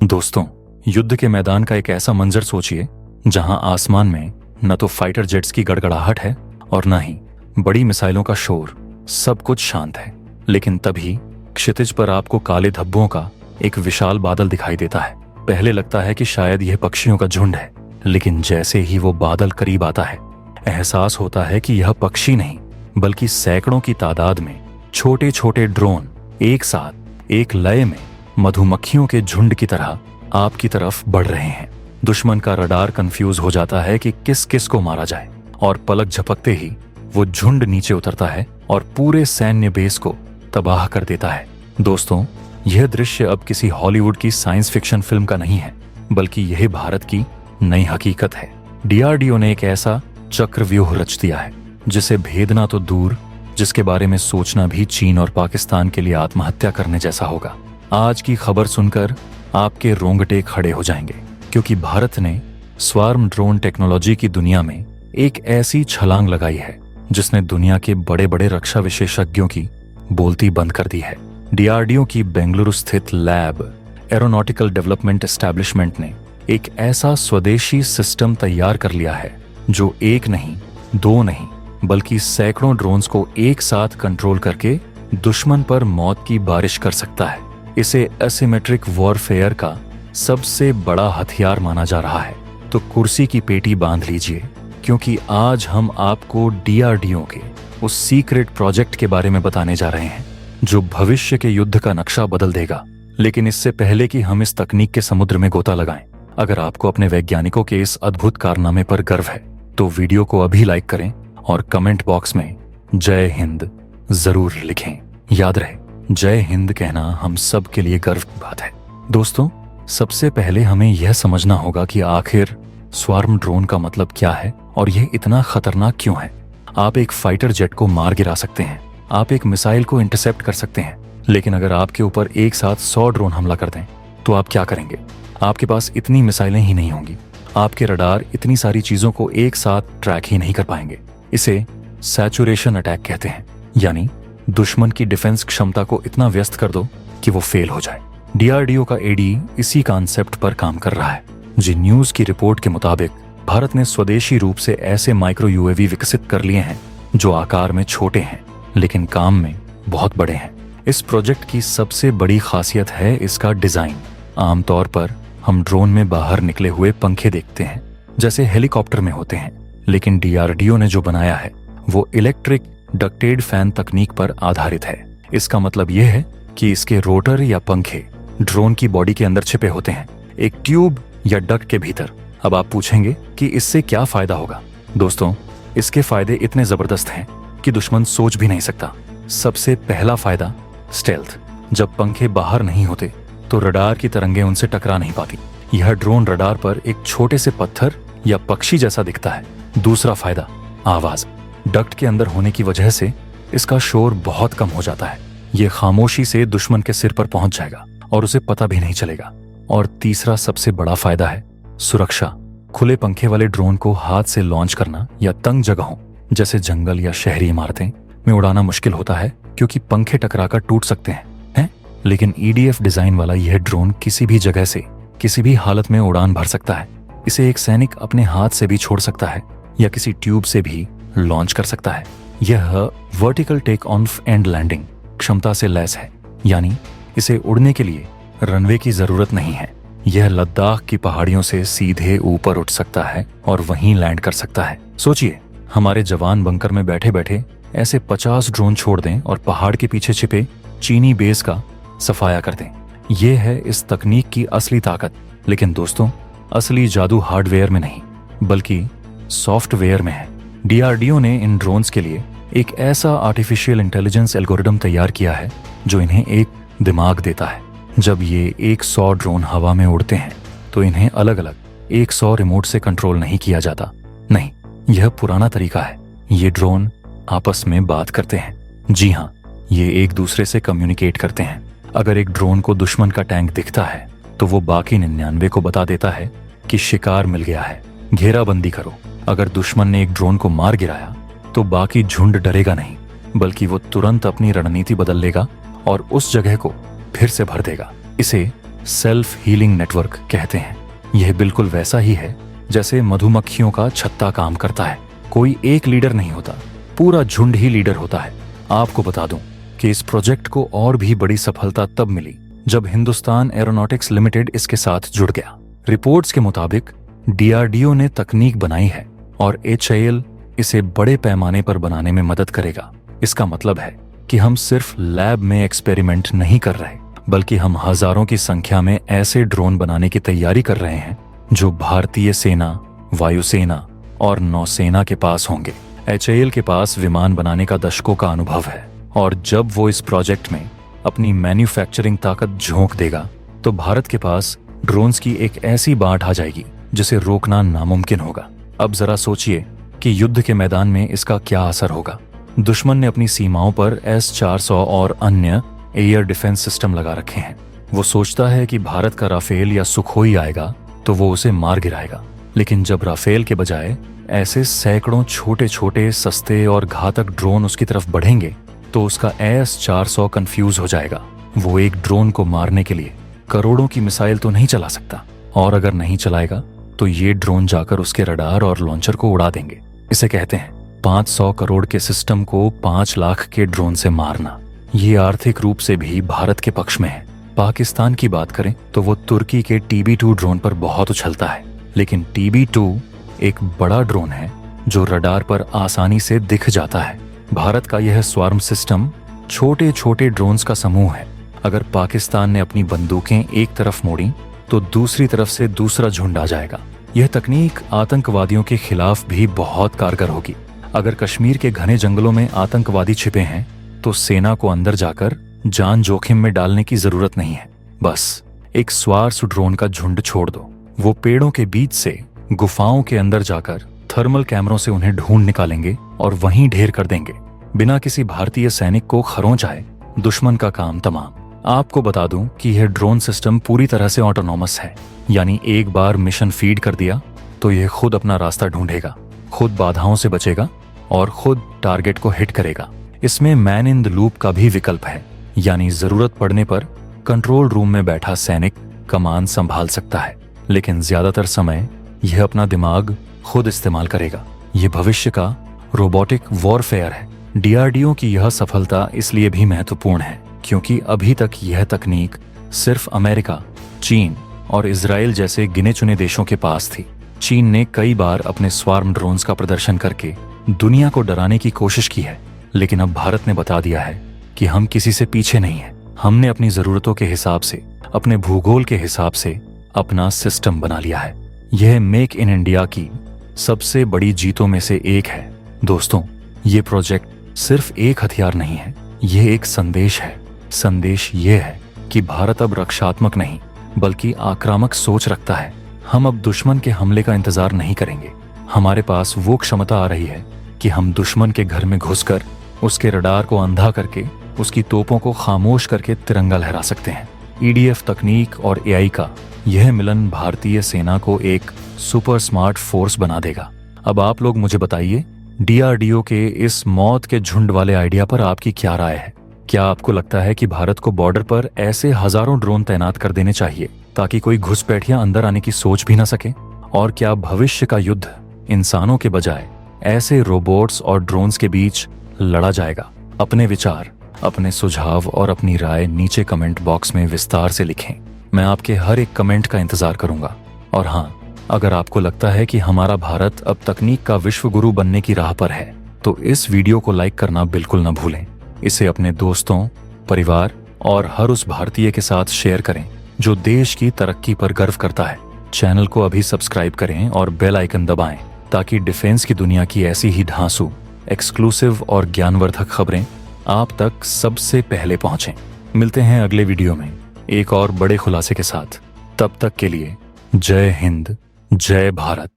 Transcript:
दोस्तों, युद्ध के मैदान का एक ऐसा मंजर सोचिए जहां आसमान में न तो फाइटर जेट्स की गड़गड़ाहट है और न ही बड़ी मिसाइलों का शोर। सब कुछ शांत है, लेकिन तभी क्षितिज पर आपको काले धब्बों का एक विशाल बादल दिखाई देता है। पहले लगता है कि शायद यह पक्षियों का झुंड है, लेकिन जैसे ही वो बादल करीब आता है, एहसास होता है कि यह पक्षी नहीं बल्कि सैकड़ों की तादाद में छोटे छोटे ड्रोन एक साथ एक लय में मधुमक्खियों के झुंड की तरह आपकी तरफ बढ़ रहे हैं। दुश्मन का रडार कंफ्यूज हो जाता है कि किस किस को मारा जाए, और पलक झपकते ही वो झुंड नीचे उतरता है और पूरे सैन्य बेस को तबाह कर देता है। दोस्तों, यह दृश्य अब किसी हॉलीवुड की साइंस फिक्शन फिल्म का नहीं है, बल्कि यह भारत की नई हकीकत है। डीआरडीओ ने एक ऐसा चक्रव्यूह रच दिया है जिसे भेदना तो दूर, जिसके बारे में सोचना भी चीन और पाकिस्तान के लिए आत्महत्या करने जैसा होगा। आज की खबर सुनकर आपके रोंगटे खड़े हो जाएंगे, क्योंकि भारत ने स्वार्म ड्रोन टेक्नोलॉजी की दुनिया में एक ऐसी छलांग लगाई है जिसने दुनिया के बड़े बड़े रक्षा विशेषज्ञों की बोलती बंद कर दी है। डीआरडीओ की बेंगलुरु स्थित लैब एरोनॉटिकल डेवलपमेंट एस्टैब्लिशमेंट ने एक ऐसा स्वदेशी सिस्टम तैयार कर लिया है जो एक नहीं, दो नहीं, बल्कि सैकड़ों ड्रोन्स को एक साथ कंट्रोल करके दुश्मन पर मौत की बारिश कर सकता है। इसे एसिमेट्रिक वॉरफेयर का सबसे बड़ा हथियार माना जा रहा है। तो कुर्सी की पेटी बांध लीजिए, क्योंकि आज हम आपको डीआरडीओ के उस सीक्रेट प्रोजेक्ट के बारे में बताने जा रहे हैं जो भविष्य के युद्ध का नक्शा बदल देगा। लेकिन इससे पहले कि हम इस तकनीक के समुद्र में गोता लगाएं, अगर आपको अपने वैज्ञानिकों के इस अद्भुत कारनामे पर गर्व है तो वीडियो को अभी लाइक करें और कमेंट बॉक्स में जय हिंद जरूर लिखें। याद रहे, जय हिंद कहना हम सब के लिए गर्व की बात है। दोस्तों, सबसे पहले हमें यह समझना होगा कि आखिर स्वार्म ड्रोन का मतलब क्या है और यह इतना खतरनाक क्यों है। आप एक फाइटर जेट को मार गिरा सकते हैं, आप एक मिसाइल को इंटरसेप्ट कर सकते हैं, लेकिन अगर आपके ऊपर एक साथ 100 ड्रोन हमला कर दें तो आप क्या करेंगे? आपके पास इतनी मिसाइलें ही नहीं होंगी, आपके रडार इतनी सारी चीजों को एक साथ ट्रैक ही नहीं कर पाएंगे। इसे सैचुरेशन अटैक कहते हैं, यानी दुश्मन की डिफेंस क्षमता को इतना व्यस्त कर दो कि वो फेल हो जाए। डीआरडीओ का एडी इसी कॉन्सेप्ट पर काम कर रहा है। जी न्यूज की रिपोर्ट के मुताबिक भारत ने स्वदेशी रूप से ऐसे माइक्रो यूएवी विकसित कर लिए हैं जो आकार में छोटे हैं लेकिन काम में बहुत बड़े हैं। इस प्रोजेक्ट की सबसे बड़ी खासियत है इसका डिजाइन। आमतौर पर हम ड्रोन में बाहर निकले हुए पंखे देखते हैं जैसे हेलीकॉप्टर में होते हैं, लेकिन डीआरडीओ ने जो बनाया है वो इलेक्ट्रिक डक्टेड फैन तकनीक पर आधारित है। इसका मतलब यह है कि इसके रोटर या पंखे ड्रोन की बॉडी के अंदर छिपे होते हैं, एक ट्यूब या डक्ट के भीतर। अब आप पूछेंगे कि इससे क्या फायदा होगा? दोस्तों, इसके फायदे इतने जबरदस्त हैं कि दुश्मन सोच भी नहीं सकता। सबसे पहला फायदा स्टेल्थ। जब पंखे बाहर नहीं होते तो रडार की तरंगें उनसे टकरा नहीं पाती। यह ड्रोन रडार पर एक छोटे से पत्थर या पक्षी जैसा दिखता है। दूसरा फायदा आवाज। डक्ट के अंदर होने की वजह से इसका शोर बहुत कम हो जाता है। ये खामोशी से दुश्मन के सिर पर पहुंच जाएगा और उसे पता भी नहीं चलेगा। और तीसरा सबसे बड़ा फायदा है सुरक्षा। खुले पंखे वाले ड्रोन को हाथ से लॉन्च करना या तंग जगहों जैसे जंगल या शहरी इमारतें में उड़ाना मुश्किल होता है, क्योंकि पंखे टकराकर टूट सकते हैं। लेकिन ईडीएफ डिजाइन वाला यह ड्रोन किसी भी जगह से किसी भी हालत में उड़ान भर सकता है। इसे एक सैनिक अपने हाथ से भी छोड़ सकता है या किसी ट्यूब से भी लॉन्च कर सकता है। यह vertical take off and landing क्षमता से लैस है, यानी इसे उड़ने के लिए रनवे की जरूरत नहीं है। यह लद्दाख की पहाड़ियों से सीधे ऊपर उठ सकता है और वहीं लैंड कर सकता है। सोचिए, हमारे जवान बंकर में बैठे बैठे ऐसे 50 ड्रोन छोड़ दें और पहाड़ के पीछे छिपे चीनी बेस का सफाया कर दें। यह है इस तकनीक की असली ताकत। लेकिन दोस्तों, असली जादू हार्डवेयर में नहीं बल्कि सॉफ्टवेयर में है। डीआरडीओ ने इन ड्रोन्स के लिए एक ऐसा आर्टिफिशियल इंटेलिजेंस एल्गोरिदम तैयार किया है जो इन्हें एक दिमाग देता है। जब ये 100 ड्रोन हवा में उड़ते हैं तो इन्हें अलग अलग 100 रिमोट से कंट्रोल नहीं किया जाता। नहीं, यह पुराना तरीका है। ये ड्रोन आपस में बात करते हैं। जी हाँ, ये एक दूसरे से कम्युनिकेट करते हैं। अगर एक ड्रोन को दुश्मन का टैंक दिखता है तो वो बाकी 99 को बता देता है कि शिकार मिल गया है, घेराबंदी करो। अगर दुश्मन ने एक ड्रोन को मार गिराया तो बाकी झुंड डरेगा नहीं, बल्कि वो तुरंत अपनी रणनीति बदल लेगा और उस जगह को फिर से भर देगा। इसे सेल्फ हीलिंग नेटवर्क कहते हैं। यह बिल्कुल वैसा ही है जैसे मधुमक्खियों का छत्ता काम करता है। कोई एक लीडर नहीं होता, पूरा झुंड ही लीडर होता है। आपको बता दूं कि इस प्रोजेक्ट को और भी बड़ी सफलता तब मिली जब हिंदुस्तान एरोनॉटिक्स लिमिटेड इसके साथ जुड़ गया। रिपोर्ट्स के मुताबिक DRDO ने तकनीक बनाई है और HAL इसे बड़े पैमाने पर बनाने में मदद करेगा। इसका मतलब है कि हम सिर्फ लैब में एक्सपेरिमेंट नहीं कर रहे, बल्कि हम हजारों की संख्या में ऐसे ड्रोन बनाने की तैयारी कर रहे हैं जो भारतीय सेना, वायुसेना और नौसेना के पास होंगे। HAL के पास विमान बनाने का दशकों का अनुभव है और जब वो इस प्रोजेक्ट में अपनी मैन्युफैक्चरिंग ताकत झोंक देगा तो भारत के पास ड्रोन्स की एक ऐसी बाढ़ आ जाएगी जिसे रोकना नामुमकिन होगा। अब जरा सोचिए कि युद्ध के मैदान में इसका क्या असर होगा। दुश्मन ने अपनी सीमाओं पर S-400 और अन्य एयर डिफेंस सिस्टम लगा रखे हैं। वो सोचता है कि भारत का राफेल या सुखोई आएगा तो वो उसे मार गिराएगा, लेकिन जब राफेल के बजाय ऐसे सैकड़ों छोटे छोटे सस्ते और घातक ड्रोन उसकी तरफ बढ़ेंगे तो उसका S-400 कंफ्यूज हो जाएगा। वो एक ड्रोन को मारने के लिए करोड़ों की मिसाइल तो नहीं चला सकता, और अगर नहीं चलाएगा तो ये ड्रोन जाकर उसके रडार और लॉन्चर को उड़ा देंगे। इसे कहते हैं 500 करोड़ के सिस्टम को 5 लाख के ड्रोन से मारना। ये आर्थिक रूप से भी भारत के पक्ष में है। पाकिस्तान की बात करें तो वो तुर्की के TB2 ड्रोन पर बहुत उछलता है, लेकिन TB2 एक बड़ा ड्रोन है जो रडार पर आसानी से दिख जाता है। भारत का यह स्वार्म सिस्टम छोटे छोटे ड्रोन्स का समूह है। अगर पाकिस्तान ने अपनी बंदूकें एक तरफ मोड़ी तो दूसरी तरफ से दूसरा झुंड आ जाएगा। यह तकनीक आतंकवादियों के खिलाफ भी बहुत कारगर होगी। अगर कश्मीर के घने जंगलों में आतंकवादी छिपे हैं तो सेना को अंदर जाकर जान जोखिम में डालने की जरूरत नहीं है। बस एक स्वार्स ड्रोन का झुंड छोड़ दो। वो पेड़ों के बीच से गुफाओं के अंदर जाकर थर्मल कैमरों से उन्हें ढूंढ निकालेंगे और वहीं ढेर कर देंगे। बिना किसी भारतीय सैनिक को खरोंच आए दुश्मन का काम तमाम। आपको बता दूं कि यह ड्रोन सिस्टम पूरी तरह से ऑटोनॉमस है, यानी एक बार मिशन फीड कर दिया तो यह खुद अपना रास्ता ढूंढेगा, खुद बाधाओं से बचेगा और खुद टारगेट को हिट करेगा। इसमें मैन इन द लूप का भी विकल्प है, यानी जरूरत पड़ने पर कंट्रोल रूम में बैठा सैनिक कमान संभाल सकता है, लेकिन ज्यादातर समय यह अपना दिमाग खुद इस्तेमाल करेगा। यह भविष्य का रोबोटिक वॉरफेयर है। DRDO की यह सफलता इसलिए भी महत्वपूर्ण है क्योंकि अभी तक यह तकनीक सिर्फ अमेरिका, चीन और इजराइल जैसे गिने चुने देशों के पास थी। चीन ने कई बार अपने स्वार्म ड्रोन्स का प्रदर्शन करके दुनिया को डराने की कोशिश की है, लेकिन अब भारत ने बता दिया है कि हम किसी से पीछे नहीं हैं। हमने अपनी जरूरतों के हिसाब से, अपने भूगोल के हिसाब से अपना सिस्टम बना लिया है। यह मेक इन इंडिया की सबसे बड़ी जीतों में से एक है। दोस्तों, ये प्रोजेक्ट सिर्फ एक हथियार नहीं है, यह एक संदेश है। संदेश यह है कि भारत अब रक्षात्मक नहीं बल्कि आक्रामक सोच रखता है। हम अब दुश्मन के हमले का इंतजार नहीं करेंगे। हमारे पास वो क्षमता आ रही है कि हम दुश्मन के घर में घुसकर उसके रडार को अंधा करके उसकी तोपों को खामोश करके तिरंगा लहरा सकते हैं। EDF तकनीक और AI का यह मिलन भारतीय सेना को एक सुपर स्मार्ट फोर्स बना देगा। अब आप लोग मुझे बताइए, DRDO के इस मौत के झुंड वाले आइडिया पर आपकी क्या राय है? क्या आपको लगता है कि भारत को बॉर्डर पर ऐसे हजारों ड्रोन तैनात कर देने चाहिए ताकि कोई घुसपैठिया अंदर आने की सोच भी न सके? और क्या भविष्य का युद्ध इंसानों के बजाय ऐसे रोबोट्स और ड्रोन्स के बीच लड़ा जाएगा? अपने विचार, अपने सुझाव और अपनी राय नीचे कमेंट बॉक्स में विस्तार से लिखें। मैं आपके हर एक कमेंट का इंतजार करूंगा। और हाँ, अगर आपको लगता है कि हमारा भारत अब तकनीक का विश्व गुरु बनने की राह पर है तो इस वीडियो को लाइक करना बिल्कुल न भूलें। इसे अपने दोस्तों, परिवार और हर उस भारतीय के साथ शेयर करें जो देश की तरक्की पर गर्व करता है। चैनल को अभी सब्सक्राइब करें और बेल आइकन दबाएं ताकि डिफेंस की दुनिया की ऐसी ही धांसू, एक्सक्लूसिव और ज्ञानवर्धक खबरें आप तक सबसे पहले पहुंचें। मिलते हैं अगले वीडियो में एक और बड़े खुलासे के साथ। तब तक के लिए जय हिंद, जय भारत।